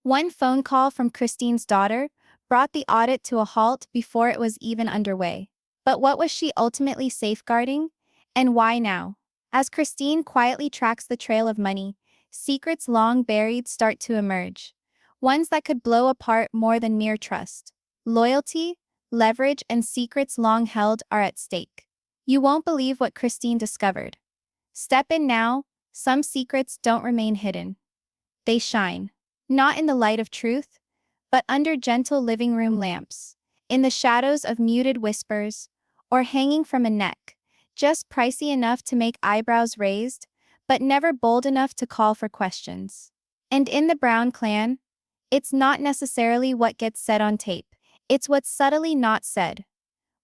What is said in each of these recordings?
One phone call from Christine's daughter brought the audit to a halt before it was even underway. But what was she ultimately safeguarding? And why now? As Christine quietly tracks the trail of money, secrets long buried start to emerge. Ones that could blow apart more than mere trust. Loyalty, leverage, and secrets long held are at stake. You won't believe what Christine discovered. Step in now, some secrets don't remain hidden. They shine. Not in the light of truth, but under gentle living room lamps, in the shadows of muted whispers, or hanging from a neck, just pricey enough to make eyebrows raised, but never bold enough to call for questions. And in the Brown clan, it's not necessarily what gets said on tape, it's what's subtly not said.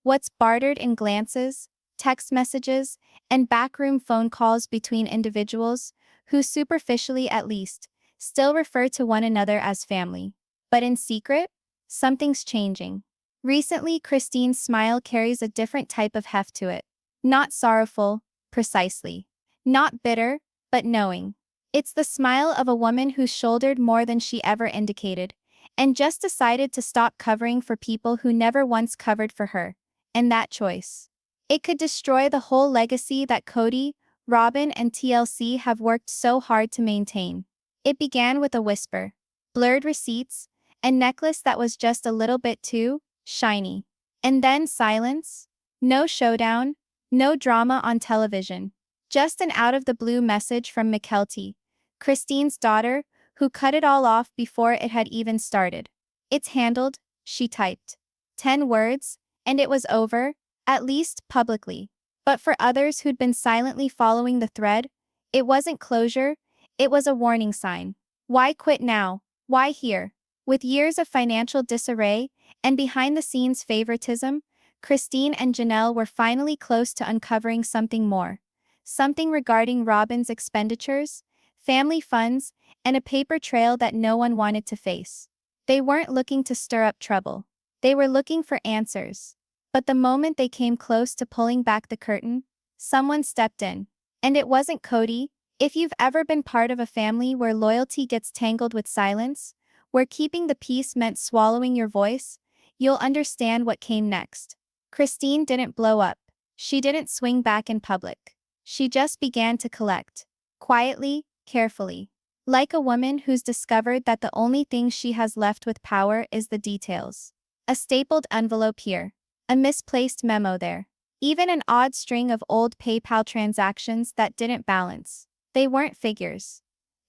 What's bartered in glances, text messages, and backroom phone calls between individuals who, superficially at least, still refer to one another as family. But in secret, something's changing. Recently, Christine's smile carries a different type of heft to it. Not sorrowful, precisely. Not bitter, but knowing. It's the smile of a woman who's shouldered more than she ever indicated, and just decided to stop covering for people who never once covered for her. And that choice. It could destroy the whole legacy that Kody, Robyn, and TLC have worked so hard to maintain. It began with a whisper, blurred receipts, a necklace that was just a little bit too shiny. And then silence. No showdown, no drama on television. Just an out-of-the-blue message from Mykelti, Christine's daughter, who cut it all off before it had even started. "It's handled," she typed. 10 words, and it was over, at least publicly. But for others who'd been silently following the thread, it wasn't closure, it was a warning sign. Why quit now? Why here? With years of financial disarray and behind-the-scenes favoritism, Christine and Janelle were finally close to uncovering something more. Something regarding Robyn's expenditures, family funds, and a paper trail that no one wanted to face. They weren't looking to stir up trouble. They were looking for answers. But the moment they came close to pulling back the curtain, someone stepped in. And it wasn't Kody. If you've ever been part of a family where loyalty gets tangled with silence, where keeping the peace meant swallowing your voice, you'll understand what came next. Christine didn't blow up. She didn't swing back in public. She just began to collect. Quietly, carefully. Like a woman who's discovered that the only thing she has left with power is the details. A stapled envelope here. A misplaced memo there. Even an odd string of old PayPal transactions that didn't balance. They weren't figures.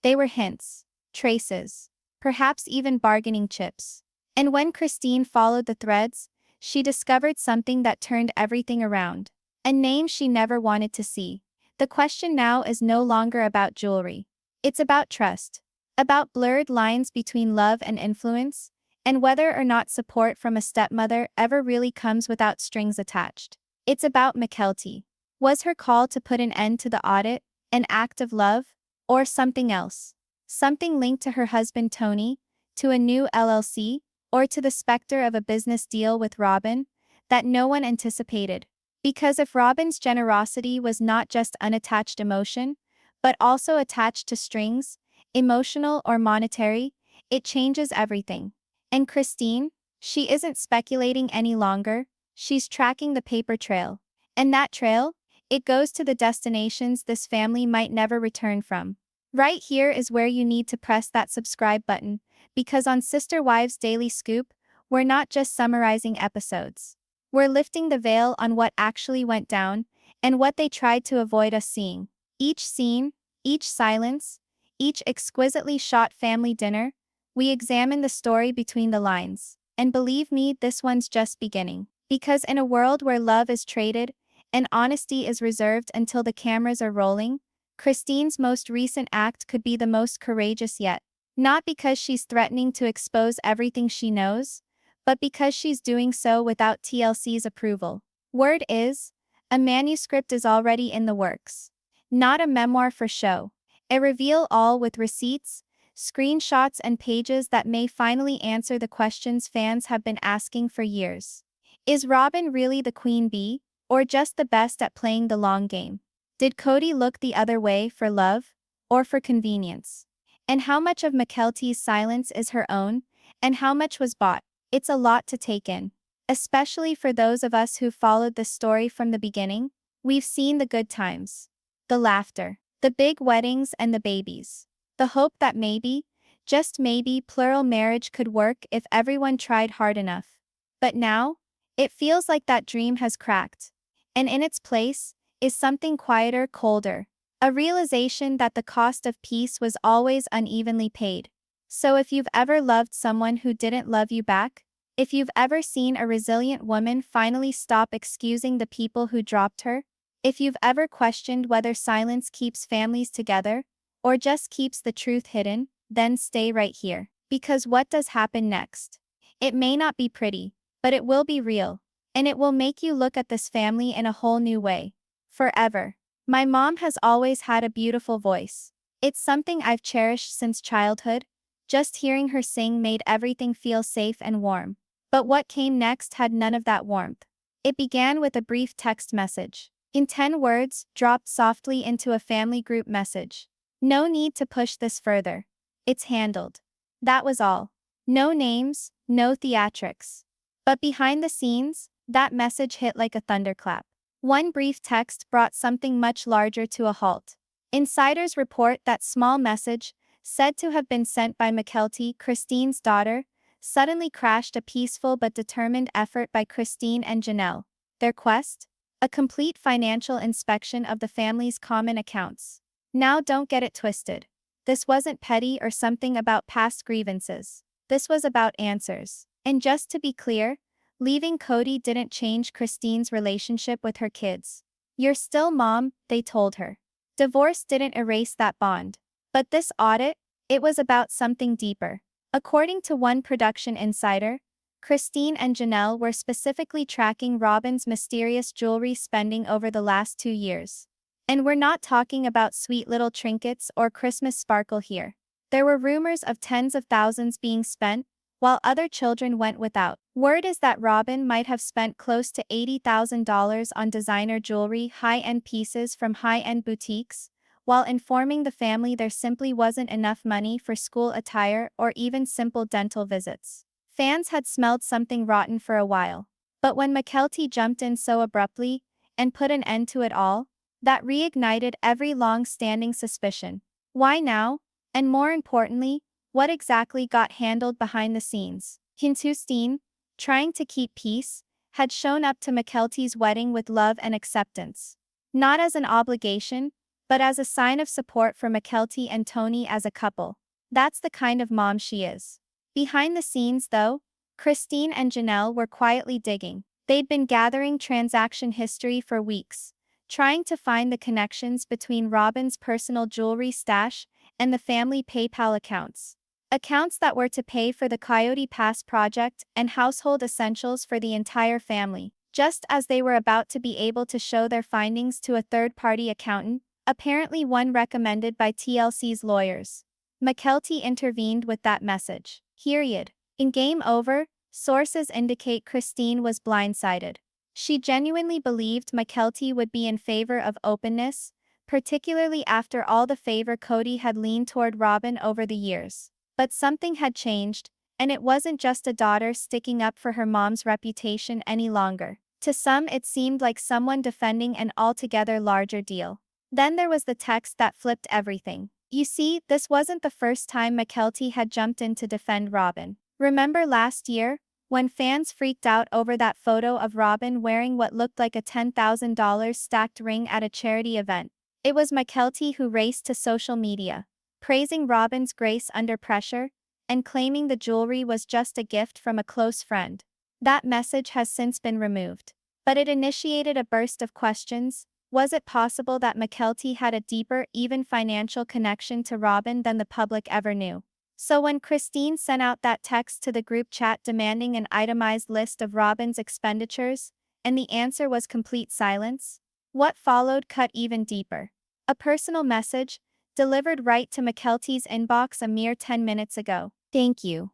They were hints, traces, perhaps even bargaining chips. And when Christine followed the threads, she discovered something that turned everything around. A name she never wanted to see. The question now is no longer about jewelry. It's about trust. About blurred lines between love and influence, and whether or not support from a stepmother ever really comes without strings attached. It's about Mykelti. Was her call to put an end to the audit an act of love, or something else? Something linked to her husband Tony, to a new LLC, or to the specter of a business deal with Robyn that no one anticipated. Because if Robyn's generosity was not just unattached emotion, but also attached to strings, emotional or monetary, it changes everything. And Christine, she isn't speculating any longer, she's tracking the paper trail. And that trail? It goes to the destinations this family might never return from. Right here is where you need to press that subscribe button, because on Sister Wives Daily Scoop, we're not just summarizing episodes. We're lifting the veil on what actually went down, and what they tried to avoid us seeing. Each scene, each silence, each exquisitely shot family dinner, we examine the story between the lines. And believe me, this one's just beginning. Because in a world where love is traded, and honesty is reserved until the cameras are rolling, Christine's most recent act could be the most courageous yet. Not because she's threatening to expose everything she knows, but because she's doing so without TLC's approval. Word is, a manuscript is already in the works. Not a memoir for show. A reveal all with receipts, screenshots, and pages that may finally answer the questions fans have been asking for years. Is Robyn really the queen bee, or just the best at playing the long game? Did Kody look the other way for love, or for convenience? And how much of Mykelti's silence is her own, and how much was bought? It's a lot to take in. Especially for those of us who followed the story from the beginning, we've seen the good times, the laughter, the big weddings and the babies. The hope that maybe, just maybe, plural marriage could work if everyone tried hard enough. But now, it feels like that dream has cracked. And in its place, is something quieter, colder. A realization that the cost of peace was always unevenly paid. So if you've ever loved someone who didn't love you back, if you've ever seen a resilient woman finally stop excusing the people who dropped her, if you've ever questioned whether silence keeps families together, or just keeps the truth hidden, then stay right here. Because what does happen next? It may not be pretty, but it will be real. And it will make you look at this family in a whole new way. Forever. My mom has always had a beautiful voice. It's something I've cherished since childhood. Just hearing her sing made everything feel safe and warm. But what came next had none of that warmth. It began with a brief text message. In 10 words, dropped softly into a family group message. No need to push this further. It's handled. That was all. No names, no theatrics. But behind the scenes, that message hit like a thunderclap. One brief text brought something much larger to a halt. Insiders report that small message, said to have been sent by Mykelti, Christine's daughter, suddenly crashed a peaceful but determined effort by Christine and Janelle. Their quest? A complete financial inspection of the family's common accounts. Now don't get it twisted. This wasn't petty or something about past grievances. This was about answers. And just to be clear, leaving Kody didn't change Christine's relationship with her kids. You're still mom, they told her. Divorce didn't erase that bond. But this audit, it was about something deeper. According to one production insider, Christine and Janelle were specifically tracking Robyn's mysterious jewelry spending over the last 2 years. And we're not talking about sweet little trinkets or Christmas sparkle here. There were rumors of tens of thousands being spent, while other children went without. Word is that Robyn might have spent close to $80,000 on designer jewelry, high-end pieces from high-end boutiques, while informing the family there simply wasn't enough money for school attire or even simple dental visits. Fans had smelled something rotten for a while. But when Mykelti jumped in so abruptly and put an end to it all, that reignited every long-standing suspicion. Why now? And more importantly, what exactly got handled behind the scenes? Christine, trying to keep peace, had shown up to Mykelti's wedding with love and acceptance. Not as an obligation, but as a sign of support for Mykelti and Tony as a couple. That's the kind of mom she is. Behind the scenes, though, Christine and Janelle were quietly digging. They'd been gathering transaction history for weeks, trying to find the connections between Robyn's personal jewelry stash and the family PayPal accounts. Accounts that were to pay for the Coyote Pass project and household essentials for the entire family. Just as they were about to be able to show their findings to a third-party accountant, apparently one recommended by TLC's lawyers, Mykelti intervened with that message. Period. In Game Over, sources indicate Christine was blindsided. She genuinely believed Mykelti would be in favor of openness, particularly after all the favor Kody had leaned toward Robyn over the years. But something had changed, and it wasn't just a daughter sticking up for her mom's reputation any longer. To some it seemed like someone defending an altogether larger deal. Then there was the text that flipped everything. You see, this wasn't the first time Mykelti had jumped in to defend Robyn. Remember last year, when fans freaked out over that photo of Robyn wearing what looked like a $10,000 stacked ring at a charity event? It was Mykelti who raced to social media, praising Robyn's grace under pressure, and claiming the jewelry was just a gift from a close friend. That message has since been removed. But it initiated a burst of questions. Was it possible that Mykelti had a deeper, even financial connection to Robyn than the public ever knew? So when Christine sent out that text to the group chat demanding an itemized list of Robyn's expenditures, and the answer was complete silence, what followed cut even deeper. A personal message, delivered right to Mykelti's inbox a mere 10 minutes ago. Thank you.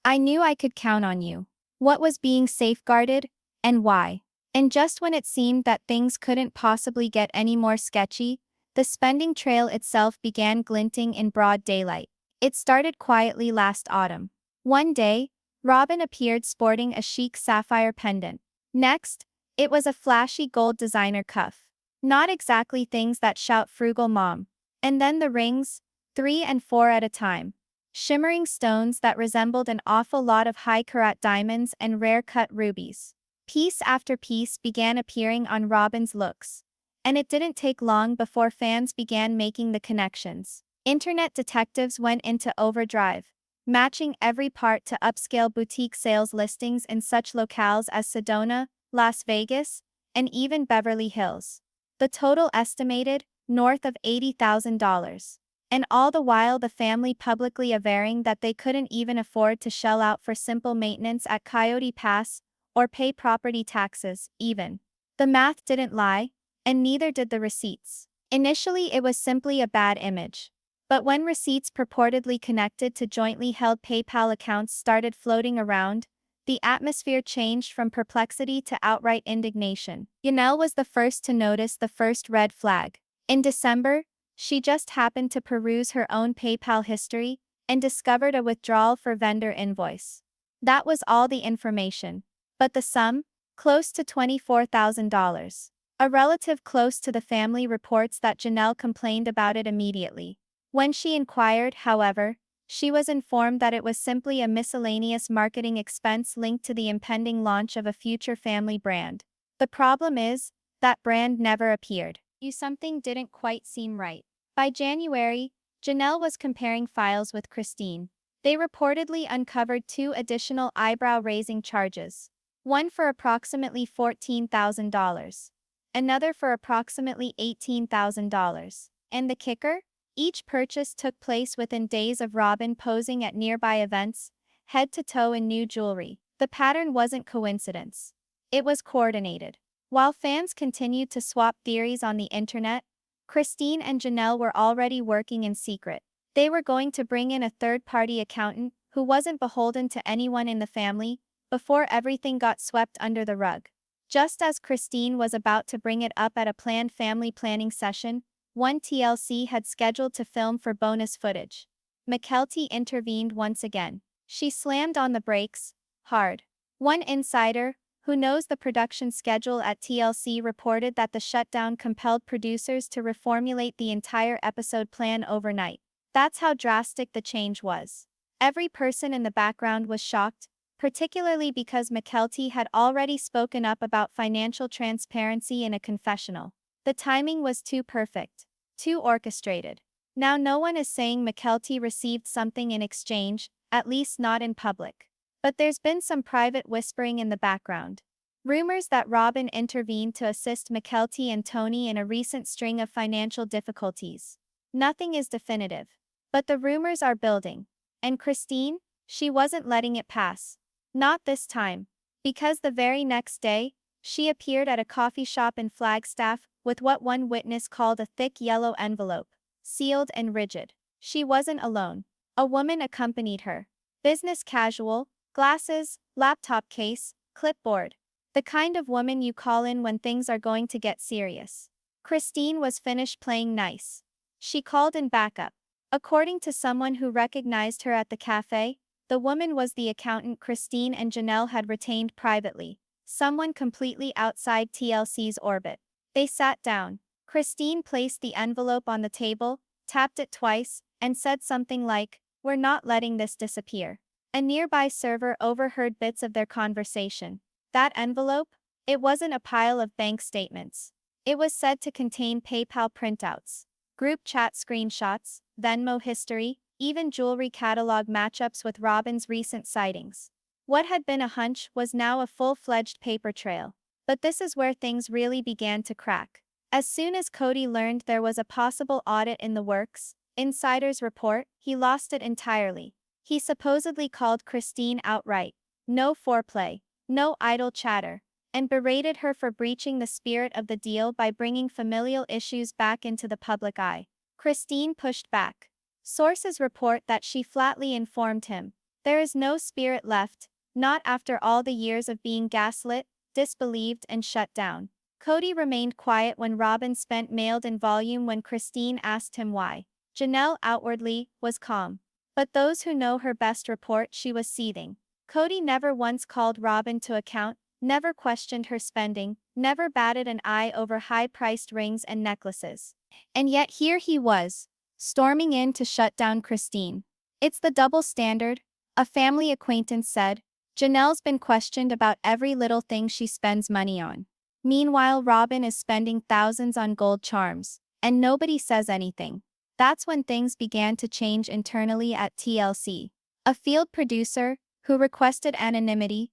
I knew I could count on you. What was being safeguarded, and why? And just when it seemed that things couldn't possibly get any more sketchy, the spending trail itself began glinting in broad daylight. It started quietly last autumn. One day, Robyn appeared sporting a chic sapphire pendant. Next, it was a flashy gold designer cuff. Not exactly things that shout frugal mom. And then the rings, 3 and 4 at a time. Shimmering stones that resembled an awful lot of high-carat diamonds and rare-cut rubies. Piece after piece began appearing on Robyn's looks. And it didn't take long before fans began making the connections. Internet detectives went into overdrive, matching every part to upscale boutique sales listings in such locales as Sedona, Las Vegas, and even Beverly Hills. The total estimated, north of $80,000. And all the while the family publicly averring that they couldn't even afford to shell out for simple maintenance at Coyote Pass, or pay property taxes, even. The math didn't lie, and neither did the receipts. Initially it was simply a bad image. But when receipts purportedly connected to jointly held PayPal accounts started floating around, the atmosphere changed from perplexity to outright indignation. Janelle was the first to notice the first red flag. In December, she just happened to peruse her own PayPal history and discovered a withdrawal for vendor invoice. That was all the information. But the sum? Close to $24,000. A relative close to the family reports that Janelle complained about it immediately. When she inquired, however, she was informed that it was simply a miscellaneous marketing expense linked to the impending launch of a future family brand. The problem is, that brand never appeared. Something didn't quite seem right. By January, Janelle was comparing files with Christine. They reportedly uncovered 2 additional eyebrow-raising charges. One for approximately $14,000. Another for approximately $18,000. And the kicker? Each purchase took place within days of Robyn posing at nearby events, head to toe in new jewelry. The pattern wasn't coincidence. It was coordinated. While fans continued to swap theories on the internet, Christine and Janelle were already working in secret. They were going to bring in a third-party accountant who wasn't beholden to anyone in the family before everything got swept under the rug. Just as Christine was about to bring it up at a planned family planning session, one TLC had scheduled to film for bonus footage. Mykelti intervened once again. She slammed on the brakes, hard. One insider, who knows the production schedule at TLC, reported that the shutdown compelled producers to reformulate the entire episode plan overnight. That's how drastic the change was. Every person in the background was shocked, particularly because Mykelti had already spoken up about financial transparency in a confessional. The timing was too perfect, too orchestrated. Now no one is saying Mykelti received something in exchange, at least not in public. But there's been some private whispering in the background. Rumors that Robyn intervened to assist Mykelti and Tony in a recent string of financial difficulties. Nothing is definitive. But the rumors are building. And Christine? She wasn't letting it pass. Not this time. Because the very next day, she appeared at a coffee shop in Flagstaff with what one witness called a thick yellow envelope, sealed and rigid. She wasn't alone. A woman accompanied her. Business casual, glasses, laptop case, clipboard. The kind of woman you call in when things are going to get serious. Christine was finished playing nice. She called in backup. According to someone who recognized her at the cafe, the woman was the accountant Christine and Janelle had retained privately. Someone completely outside TLC's orbit. They sat down. Christine placed the envelope on the table, tapped it twice, and said something like, "We're not letting this disappear." A nearby server overheard bits of their conversation. That envelope? It wasn't a pile of bank statements. It was said to contain PayPal printouts, group chat screenshots, Venmo history, even jewelry catalog matchups with Robyn's recent sightings. What had been a hunch was now a full-fledged paper trail. But this is where things really began to crack. As soon as Kody learned there was a possible audit in the works, insiders report, he lost it entirely. He supposedly called Christine outright, no foreplay, no idle chatter, and berated her for breaching the spirit of the deal by bringing familial issues back into the public eye. Christine pushed back. Sources report that she flatly informed him, "There is no spirit left, not after all the years of being gaslit, disbelieved and shut down." Kody remained quiet when Robyn spent mailed in volume when Christine asked him why. Janelle outwardly was calm. But those who know her best report she was seething. Kody never once called Robyn to account, never questioned her spending, never batted an eye over high-priced rings and necklaces. And yet here he was, storming in to shut down Christine. It's the double standard, a family acquaintance said. Janelle's been questioned about every little thing she spends money on. Meanwhile, Robyn is spending thousands on gold charms, and nobody says anything. That's when things began to change internally at TLC. A field producer, who requested anonymity,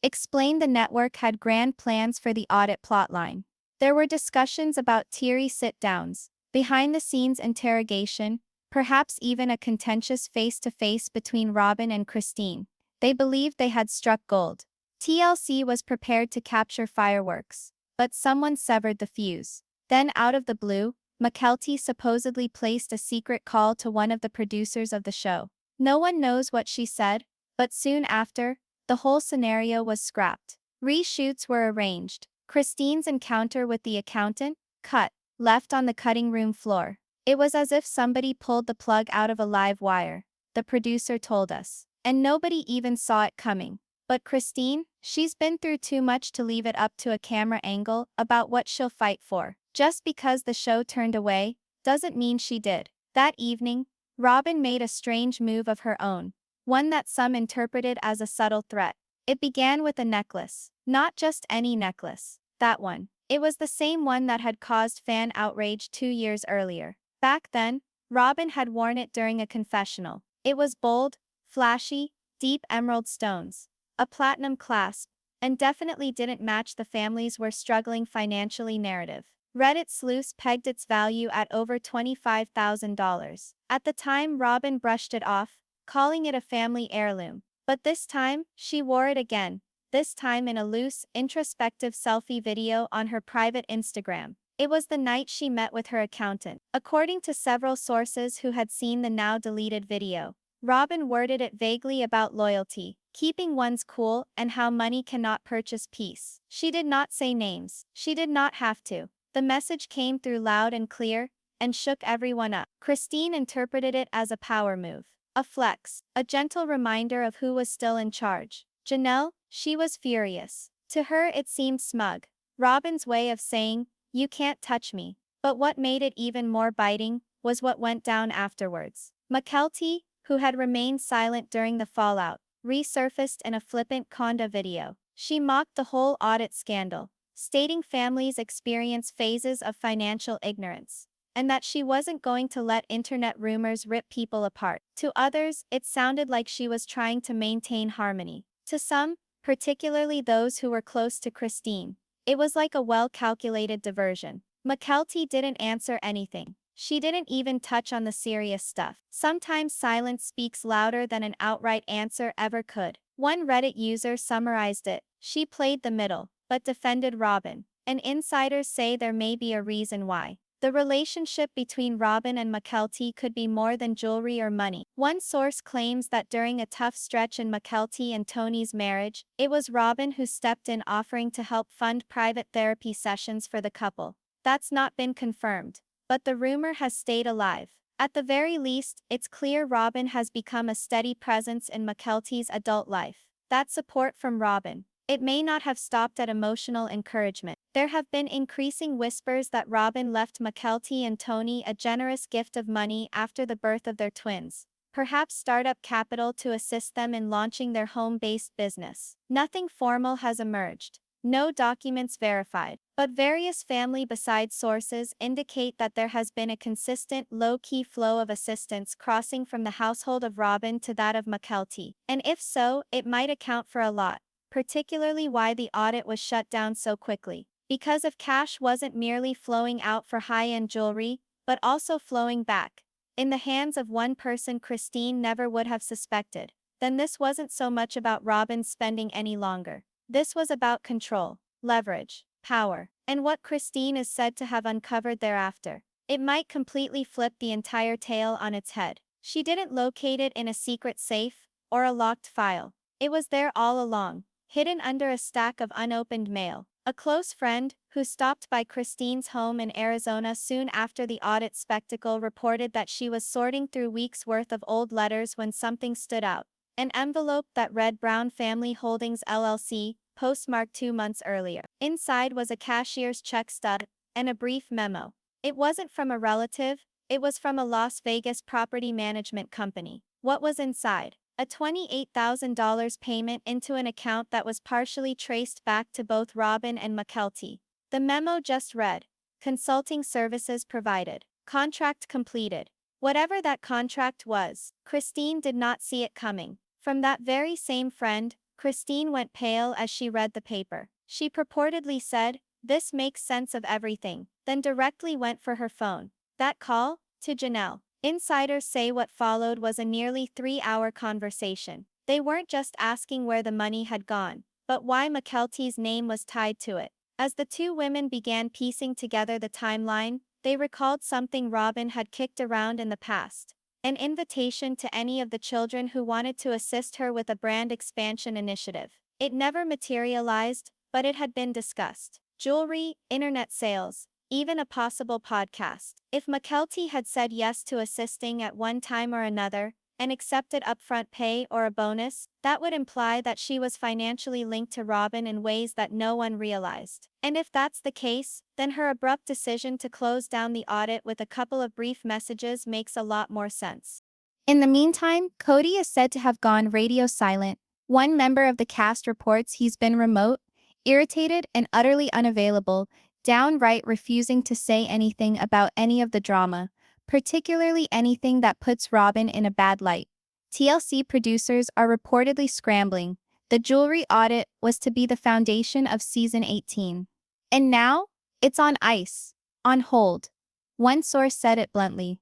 explained the network had grand plans for the audit plotline. There were discussions about teary sit-downs, behind-the-scenes interrogation, perhaps even a contentious face-to-face between Robyn and Christine. They believed they had struck gold. TLC was prepared to capture fireworks, but someone severed the fuse. Then out of the blue, Mykelti supposedly placed a secret call to one of the producers of the show. No one knows what she said, but soon after, the whole scenario was scrapped. Reshoots were arranged. Christine's encounter with the accountant, cut, left on the cutting room floor. It was as if somebody pulled the plug out of a live wire, the producer told us. And nobody even saw it coming. But Christine, she's been through too much to leave it up to a camera angle about what she'll fight for. Just because the show turned away, doesn't mean she did. That evening, Robyn made a strange move of her own, one that some interpreted as a subtle threat. It began with a necklace. Not just any necklace. That one. It was the same one that had caused fan outrage 2 years earlier. Back then, Robyn had worn it during a confessional. It was bold, flashy, deep emerald stones, a platinum clasp, and definitely didn't match the families were struggling financially narrative. Reddit sleuths pegged its value at over $25,000. At the time, Robyn brushed it off, calling it a family heirloom. But this time, she wore it again, this time in a loose, introspective selfie video on her private Instagram. It was the night she met with her accountant. According to several sources who had seen the now-deleted video, Robyn worded it vaguely about loyalty, keeping one's cool, and how money cannot purchase peace. She did not say names. She did not have to. The message came through loud and clear, and shook everyone up. Christine interpreted it as a power move, a flex, a gentle reminder of who was still in charge. Janelle, she was furious. To her it seemed smug. Robyn's way of saying, "You can't touch me." But what made it even more biting was what went down afterwards. Mykelti, who had remained silent during the fallout, resurfaced in a flippant Conda video. She mocked the whole audit scandal, stating families experience phases of financial ignorance, and that she wasn't going to let internet rumors rip people apart. To others, it sounded like she was trying to maintain harmony. To some, particularly those who were close to Christine, it was like a well-calculated diversion. Mykelti didn't answer anything. She didn't even touch on the serious stuff. Sometimes silence speaks louder than an outright answer ever could. One Reddit user summarized it: "She played the middle, but defended Robyn." And insiders say there may be a reason why. The relationship between Robyn and Mykelti could be more than jewelry or money. One source claims that during a tough stretch in Mykelti and Tony's marriage, it was Robyn who stepped in offering to help fund private therapy sessions for the couple. That's not been confirmed, but the rumor has stayed alive. At the very least, it's clear Robyn has become a steady presence in Mykelti's adult life. That support from Robyn, it may not have stopped at emotional encouragement. There have been increasing whispers that Robyn left Mykelti and Tony a generous gift of money after the birth of their twins, perhaps startup capital to assist them in launching their home-based business. Nothing formal has emerged. No documents verified, but various family-beside sources indicate that there has been a consistent, low-key flow of assistance crossing from the household of Robyn to that of Mykelti. And if so, it might account for a lot, particularly why the audit was shut down so quickly. Because if cash wasn't merely flowing out for high-end jewelry, but also flowing back, in the hands of one person Christine never would have suspected, then this wasn't so much about Robyn's spending any longer. This was about control, leverage, power, and what Christine is said to have uncovered thereafter. It might completely flip the entire tale on its head. She didn't locate it in a secret safe or a locked file. It was there all along, hidden under a stack of unopened mail. A close friend, who stopped by Christine's home in Arizona soon after the audit spectacle, reported that she was sorting through weeks' worth of old letters when something stood out. An envelope that read Brown Family Holdings LLC, postmarked 2 months earlier. Inside was a cashier's check stub and a brief memo. It wasn't from a relative, it was from a Las Vegas property management company. What was inside? A $28,000 payment into an account that was partially traced back to both Robyn and Mykelti. The memo just read, "Consulting services provided. Contract completed." Whatever that contract was, Christine did not see it coming. From that very same friend, Christine went pale as she read the paper. She purportedly said, "This makes sense of everything," then directly went for her phone. That call? To Janelle. Insiders say what followed was a nearly 3-hour conversation. They weren't just asking where the money had gone, but why Mykelti's name was tied to it. As the two women began piecing together the timeline, they recalled something Robyn had kicked around in the past. An invitation to any of the children who wanted to assist her with a brand expansion initiative. It never materialized, but it had been discussed. Jewelry, internet sales, even a possible podcast. If Mykelti had said yes to assisting at one time or another, and accepted upfront pay or a bonus, that would imply that she was financially linked to Robyn in ways that no one realized. And if that's the case, then her abrupt decision to close down the audit with a couple of brief messages makes a lot more sense. In the meantime, Kody is said to have gone radio silent. One member of the cast reports he's been remote, irritated, and utterly unavailable, downright refusing to say anything about any of the drama, particularly anything that puts Robyn in a bad light. TLC producers are reportedly scrambling. The jewelry audit was to be the foundation of season 18. And now, it's on ice, on hold. One source said it bluntly.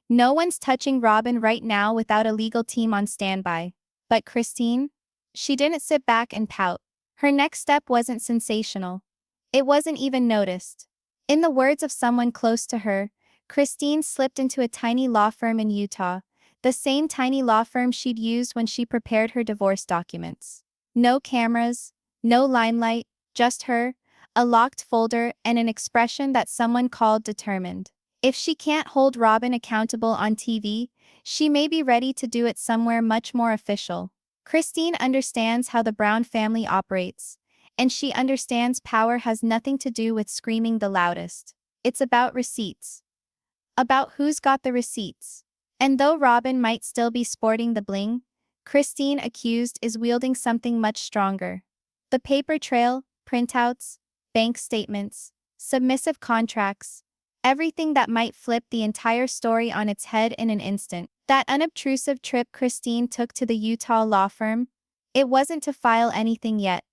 No one's touching Robyn right now without a legal team on standby. But Christine? She didn't sit back and pout. Her next step wasn't sensational. It wasn't even noticed. In the words of someone close to her, Christine slipped into a tiny law firm in Utah, the same tiny law firm she'd used when she prepared her divorce documents. No cameras, no limelight, just her, a locked folder, and an expression that someone called determined. If she can't hold Robyn accountable on TV, she may be ready to do it somewhere much more official. Christine understands how the Brown family operates, and she understands power has nothing to do with screaming the loudest. It's about receipts. About who's got the receipts. And though Robyn might still be sporting the bling, Christine, accused, is wielding something much stronger. The paper trail, printouts, bank statements, submissive contracts, everything that might flip the entire story on its head in an instant. That unobtrusive trip Christine took to the Utah law firm, it wasn't to file anything yet.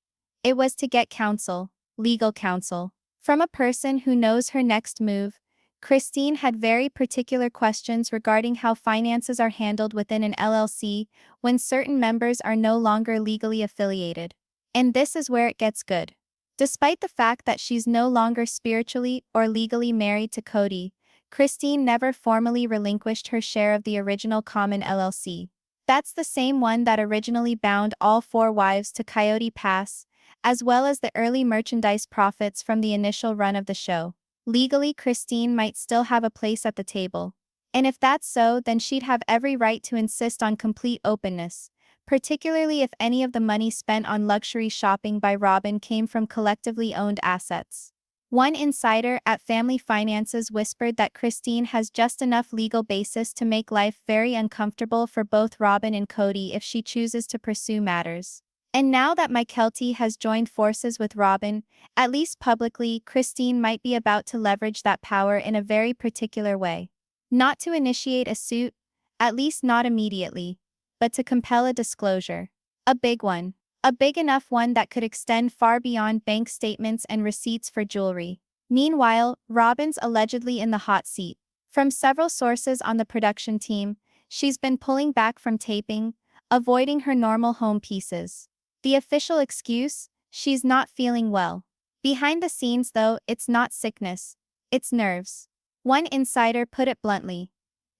It was to get counsel, legal counsel. From a person who knows her next move, Christine had very particular questions regarding how finances are handled within an LLC when certain members are no longer legally affiliated. And this is where it gets good. Despite the fact that she's no longer spiritually or legally married to Kody, Christine never formally relinquished her share of the original common LLC. That's the same one that originally bound all 4 wives to Coyote Pass, as well as the early merchandise profits from the initial run of the show. Legally, Christine might still have a place at the table. And if that's so, then she'd have every right to insist on complete openness, particularly if any of the money spent on luxury shopping by Robyn came from collectively owned assets. One insider at Family Finances whispered that Christine has just enough legal basis to make life very uncomfortable for both Robyn and Kody if she chooses to pursue matters. And now that Mykelti has joined forces with Robyn, at least publicly, Christine might be about to leverage that power in a very particular way. Not to initiate a suit, at least not immediately, but to compel a disclosure. A big one. A big enough one that could extend far beyond bank statements and receipts for jewelry. Meanwhile, Robyn's allegedly in the hot seat. From several sources on the production team, she's been pulling back from taping, avoiding her normal home pieces. The official excuse? She's not feeling well. Behind the scenes, though, it's not sickness. It's nerves. One insider put it bluntly.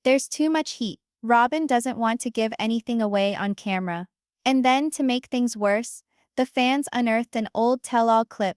There's too much heat. Robyn doesn't want to give anything away on camera. And then, to make things worse, the fans unearthed an old tell-all clip,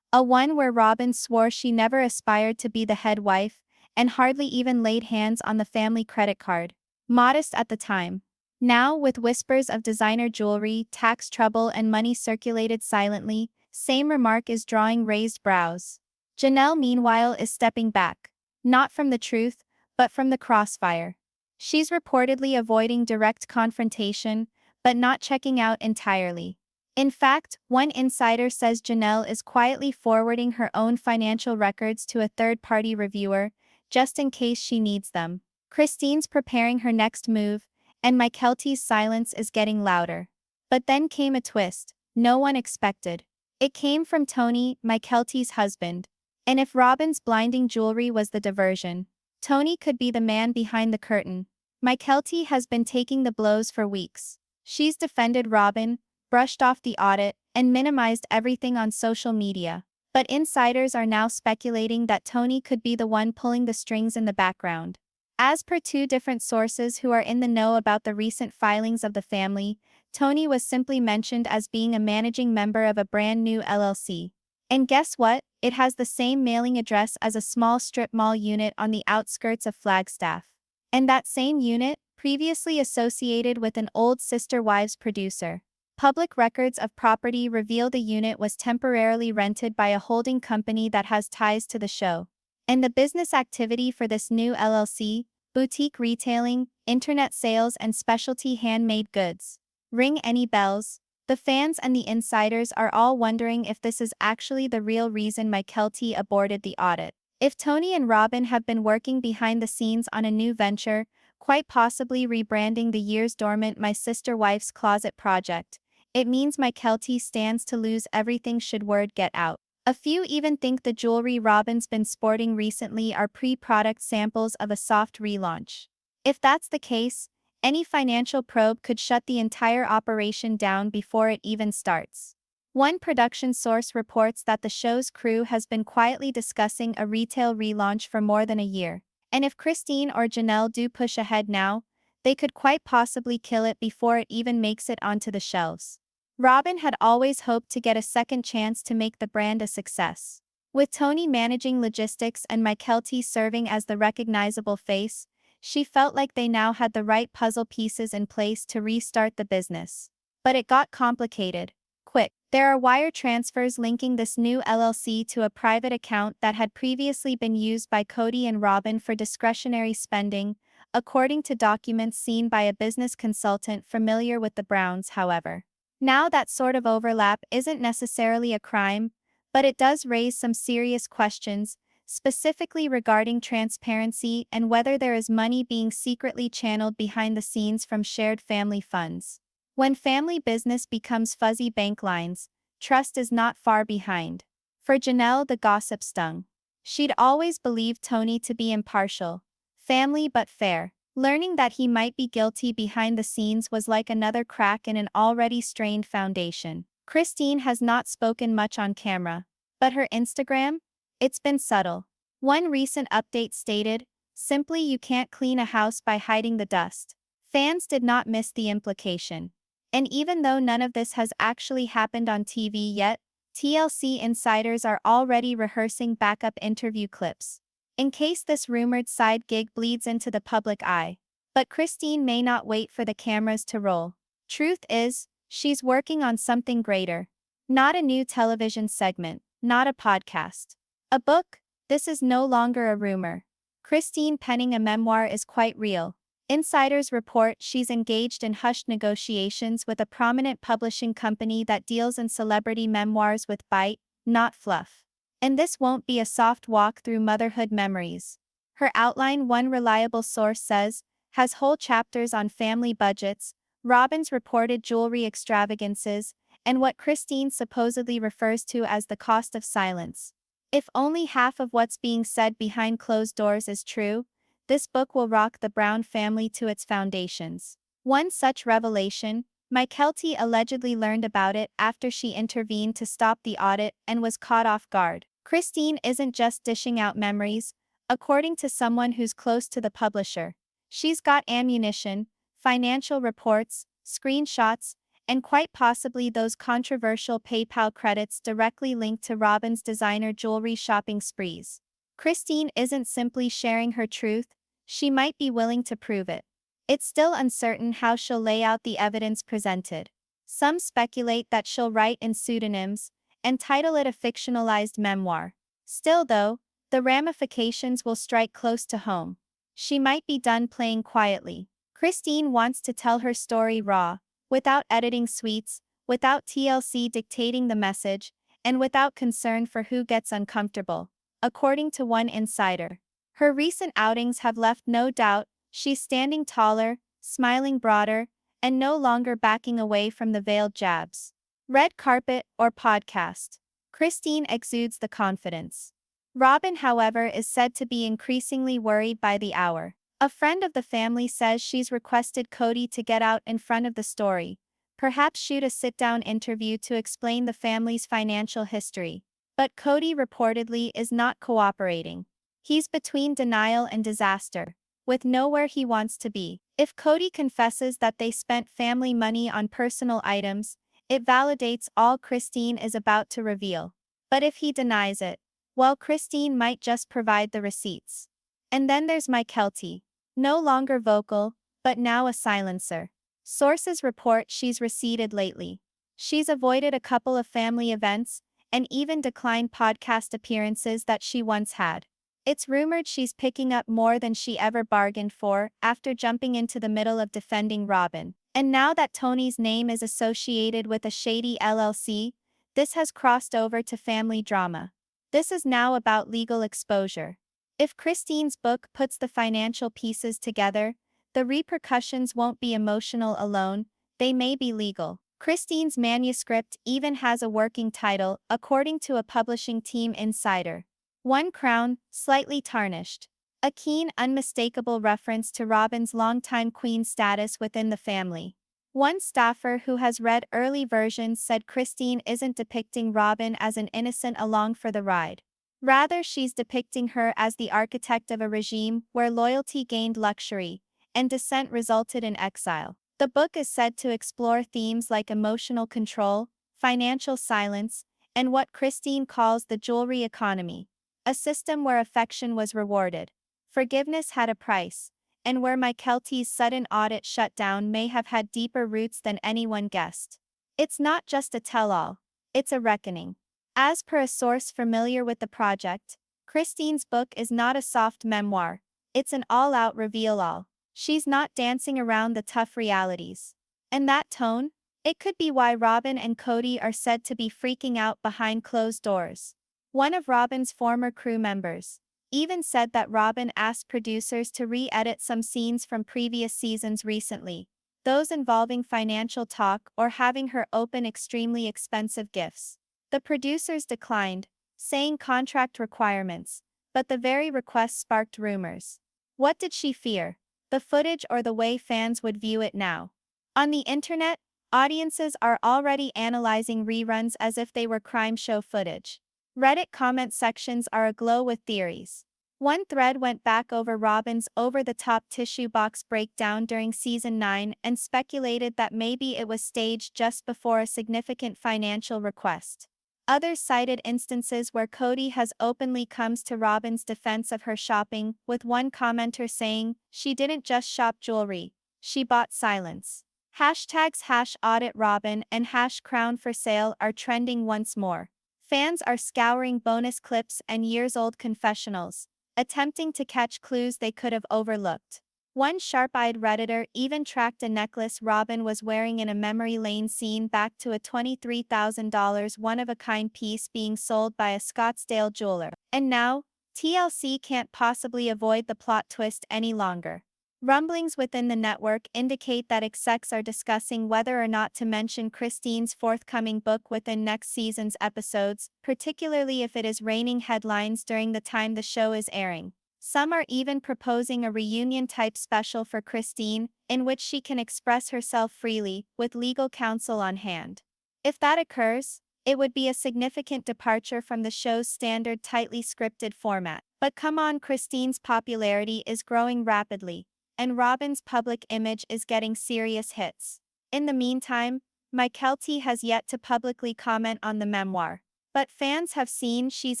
A one where Robyn swore she never aspired to be the head wife, and hardly even laid hands on the family credit card. Modest at the time. Now, with whispers of designer jewelry, tax trouble, and money circulated silently, same remark is drawing raised brows. Janelle, meanwhile, is stepping back. Not from the truth, but from the crossfire. She's reportedly avoiding direct confrontation, but not checking out entirely. In fact, one insider says Janelle is quietly forwarding her own financial records to a third-party reviewer, just in case she needs them. Christine's preparing her next move, and Mykelti's silence is getting louder. But then came a twist no one expected. It came from Tony, Mykelti's husband. And if Robyn's blinding jewelry was the diversion, Tony could be the man behind the curtain. Mykelti has been taking the blows for weeks. She's defended Robyn, brushed off the audit, and minimized everything on social media. But insiders are now speculating that Tony could be the one pulling the strings in the background. As per two different sources who are in the know about the recent filings of the family, Tony was simply mentioned as being a managing member of a brand new LLC. And guess what? It has the same mailing address as a small strip mall unit on the outskirts of Flagstaff. And that same unit, previously associated with an old Sister Wives producer. Public records of property reveal the unit was temporarily rented by a holding company that has ties to the show. And the business activity for this new LLC, boutique retailing, internet sales, and specialty handmade goods. Ring any bells? The fans and the insiders are all wondering if this is actually the real reason Mykelti aborted the audit. If Tony and Robyn have been working behind the scenes on a new venture, quite possibly rebranding the years dormant My Sister Wife's Closet project, it means Mykelti stands to lose everything should word get out. A few even think the jewelry Robyn's been sporting recently are pre-product samples of a soft relaunch. If that's the case, any financial probe could shut the entire operation down before it even starts. One production source reports that the show's crew has been quietly discussing a retail relaunch for more than a year. And if Christine or Janelle do push ahead now, they could quite possibly kill it before it even makes it onto the shelves. Robyn had always hoped to get a second chance to make the brand a success. With Tony managing logistics and Mykelti serving as the recognizable face, she felt like they now had the right puzzle pieces in place to restart the business. But it got complicated. Quick. There are wire transfers linking this new LLC to a private account that had previously been used by Kody and Robyn for discretionary spending, according to documents seen by a business consultant familiar with the Browns, however. Now that sort of overlap isn't necessarily a crime, but it does raise some serious questions, specifically regarding transparency and whether there is money being secretly channeled behind the scenes from shared family funds. When family business becomes fuzzy bank lines, trust is not far behind. For Janelle, the gossip stung. She'd always believed Tony to be impartial, family but fair. Learning that he might be guilty behind the scenes was like another crack in an already strained foundation. Christine has not spoken much on camera, but her Instagram? It's been subtle. One recent update stated, "Simply you can't clean a house by hiding the dust." Fans did not miss the implication. And even though none of this has actually happened on TV yet, TLC insiders are already rehearsing backup interview clips, in case this rumored side gig bleeds into the public eye. But Christine may not wait for the cameras to roll. Truth is, she's working on something greater. Not a new television segment, not a podcast. A book? This is no longer a rumor. Christine penning a memoir is quite real. Insiders report she's engaged in hushed negotiations with a prominent publishing company that deals in celebrity memoirs with bite, not fluff. And this won't be a soft walk through motherhood memories. Her outline, one reliable source says, has whole chapters on family budgets, Robyn's reported jewelry extravagances, and what Christine supposedly refers to as the cost of silence. If only half of what's being said behind closed doors is true, this book will rock the Brown family to its foundations. One such revelation, Mykelti allegedly learned about it after she intervened to stop the audit and was caught off guard. Christine isn't just dishing out memories, according to someone who's close to the publisher. She's got ammunition, financial reports, screenshots, and quite possibly those controversial PayPal credits directly linked to Robyn's designer jewelry shopping sprees. Christine isn't simply sharing her truth, she might be willing to prove it. It's still uncertain how she'll lay out the evidence presented. Some speculate that she'll write in pseudonyms and title it a fictionalized memoir. Still though, the ramifications will strike close to home. She might be done playing quietly. Christine wants to tell her story raw, without editing sweets, without TLC dictating the message, and without concern for who gets uncomfortable, according to one insider. Her recent outings have left no doubt she's standing taller, smiling broader, and no longer backing away from the veiled jabs. Red carpet or podcast. Christine exudes the confidence. Robyn, however, is said to be increasingly worried by the hour. A friend of the family says she's requested Kody to get out in front of the story, perhaps shoot a sit-down interview to explain the family's financial history. But Kody reportedly is not cooperating. He's between denial and disaster, with nowhere he wants to be. If Kody confesses that they spent family money on personal items, it validates all Christine is about to reveal. But if he denies it, well, Christine might just provide the receipts. And then there's Mykelti. No longer vocal, but now a silencer. Sources report she's receded lately. She's avoided a couple of family events, and even declined podcast appearances that she once had. It's rumored she's picking up more than she ever bargained for after jumping into the middle of defending Robyn. And now that Tony's name is associated with a shady LLC, this has crossed over to family drama. This is now about legal exposure. If Christine's book puts the financial pieces together, the repercussions won't be emotional alone, they may be legal. Christine's manuscript even has a working title, according to a publishing team insider. One Crown, Slightly Tarnished. A keen, unmistakable reference to Robyn's longtime queen status within the family. One staffer who has read early versions said Christine isn't depicting Robyn as an innocent along for the ride. Rather, she's depicting her as the architect of a regime where loyalty gained luxury, and dissent resulted in exile. The book is said to explore themes like emotional control, financial silence, and what Christine calls the jewelry economy, a system where affection was rewarded. Forgiveness had a price, and where Mykelti's sudden audit shutdown may have had deeper roots than anyone guessed. It's not just a tell-all, it's a reckoning. As per a source familiar with the project, Christine's book is not a soft memoir, it's an all-out reveal-all. She's not dancing around the tough realities. And that tone? It could be why Robyn and Kody are said to be freaking out behind closed doors. One of Robyn's former crew members even said that Robyn asked producers to re-edit some scenes from previous seasons recently, those involving financial talk or having her open extremely expensive gifts. The producers declined, saying contract requirements, but the very request sparked rumors. What did she fear? The footage or the way fans would view it now? On the internet, audiences are already analyzing reruns as if they were crime show footage. Reddit comment sections are aglow with theories. One thread went back over Robyn's over-the-top tissue box breakdown during season 9 and speculated that maybe it was staged just before a significant financial request. Others cited instances where Kody has openly come to Robyn's defense of her shopping, with one commenter saying, "She didn't just shop jewelry, she bought silence." Hashtags #AuditRobyn and #CrownForSale are trending once more. Fans are scouring bonus clips and years-old confessionals, attempting to catch clues they could have overlooked. One sharp-eyed Redditor even tracked a necklace Robyn was wearing in a memory lane scene back to a $23,000 one-of-a-kind piece being sold by a Scottsdale jeweler. And now, TLC can't possibly avoid the plot twist any longer. Rumblings within the network indicate that execs are discussing whether or not to mention Christine's forthcoming book within next season's episodes, particularly if it is raining headlines during the time the show is airing. Some are even proposing a reunion-type special for Christine, in which she can express herself freely, with legal counsel on hand. If that occurs, it would be a significant departure from the show's standard tightly scripted format. But come on, Christine's popularity is growing rapidly, and Robyn's public image is getting serious hits. In the meantime, Mykelti has yet to publicly comment on the memoir, but fans have seen she's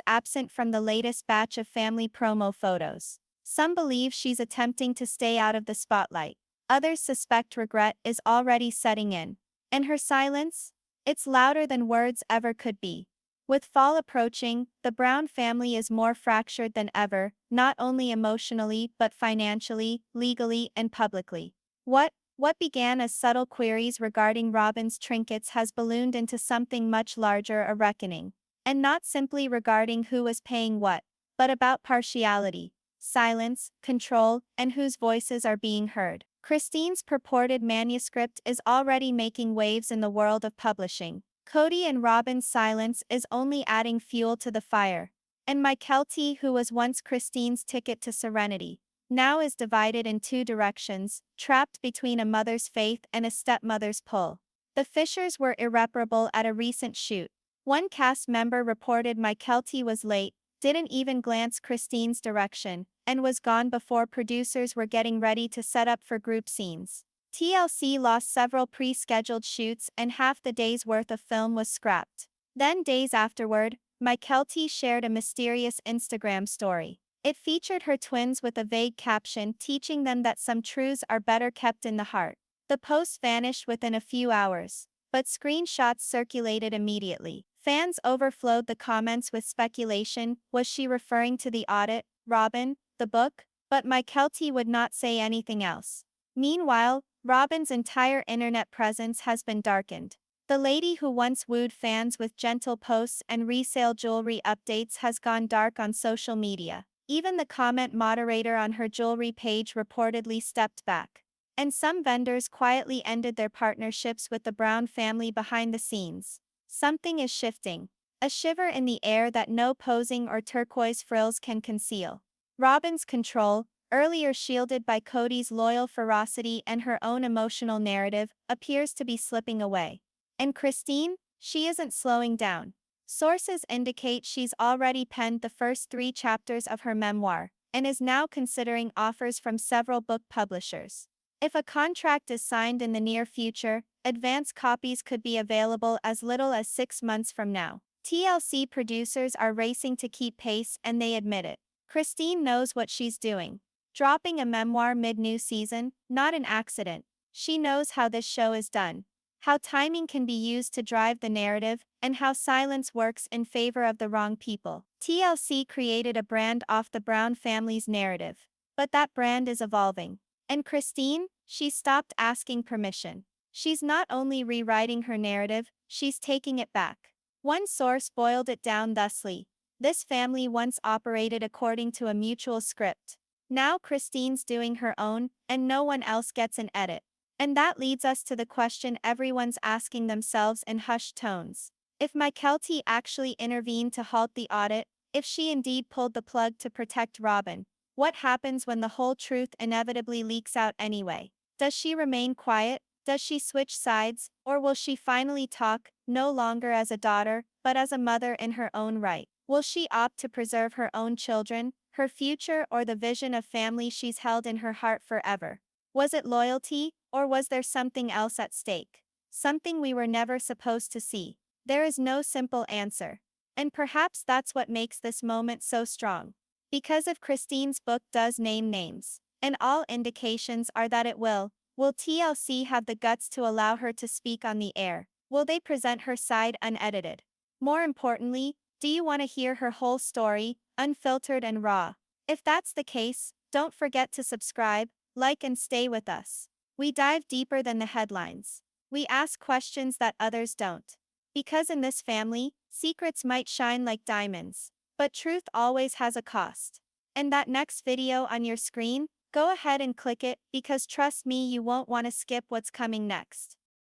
absent from the latest batch of family promo photos. Some believe she's attempting to stay out of the spotlight. Others suspect regret is already setting in. And her silence? It's louder than words ever could be. With fall approaching, the Brown family is more fractured than ever, not only emotionally but financially, legally, and publicly. What began as subtle queries regarding Robyn's trinkets has ballooned into something much larger, a reckoning. And not simply regarding who was paying what, but about partiality, silence, control, and whose voices are being heard. Christine's purported manuscript is already making waves in the world of publishing. Kody and Robyn's silence is only adding fuel to the fire. And Mykelti, who was once Christine's ticket to serenity, now is divided in two directions, trapped between a mother's faith and a stepmother's pull. The fissures were irreparable at a recent shoot. One cast member reported Mykelti was late, didn't even glance Christine's direction, and was gone before producers were getting ready to set up for group scenes. TLC lost several pre-scheduled shoots and half the day's worth of film was scrapped. Then days afterward, Mykelti shared a mysterious Instagram story. It featured her twins with a vague caption teaching them that some truths are better kept in the heart. The post vanished within a few hours, but screenshots circulated immediately. Fans overflowed the comments with speculation. Was she referring to the audit, Robyn, the book? But Mykelti would not say anything else. Meanwhile, Robyn's entire internet presence has been darkened. The lady who once wooed fans with gentle posts and resale jewelry updates has gone dark on social media. Even the comment moderator on her jewelry page reportedly stepped back. And some vendors quietly ended their partnerships with the Brown family behind the scenes. Something is shifting. A shiver in the air that no posing or turquoise frills can conceal. Robyn's control, earlier shielded by Kody's loyal ferocity and her own emotional narrative, appears to be slipping away. And Christine? She isn't slowing down. Sources indicate she's already penned the first 3 chapters of her memoir, and is now considering offers from several book publishers. If a contract is signed in the near future, advance copies could be available as little as 6 months from now. TLC producers are racing to keep pace and they admit it. Christine knows what she's doing. Dropping a memoir mid-new season, not an accident. She knows how this show is done. How timing can be used to drive the narrative, and how silence works in favor of the wrong people. TLC created a brand off the Brown family's narrative. But that brand is evolving. And Christine? She's stopped asking permission. She's not only rewriting her narrative, she's taking it back. One source boiled it down thusly. This family once operated according to a mutual script. Now Christine's doing her own, and no one else gets an edit. And that leads us to the question everyone's asking themselves in hushed tones. If Mykelti actually intervened to halt the audit, if she indeed pulled the plug to protect Robyn, what happens when the whole truth inevitably leaks out anyway? Does she remain quiet? Does she switch sides? Or will she finally talk, no longer as a daughter, but as a mother in her own right? Will she opt to preserve her own children, her future, or the vision of family she's held in her heart forever? Was it loyalty, or was there something else at stake? Something we were never supposed to see? There is no simple answer. And perhaps that's what makes this moment so strong. Because if Christine's book does name names, and all indications are that it will TLC have the guts to allow her to speak on the air? Will they present her side unedited? More importantly, do you want to hear her whole story, unfiltered and raw? If that's the case, don't forget to subscribe, like and stay with us. We dive deeper than the headlines. We ask questions that others don't. Because in this family, secrets might shine like diamonds, but truth always has a cost. And that next video on your screen, go ahead and click it, because trust me, you won't want to skip what's coming next.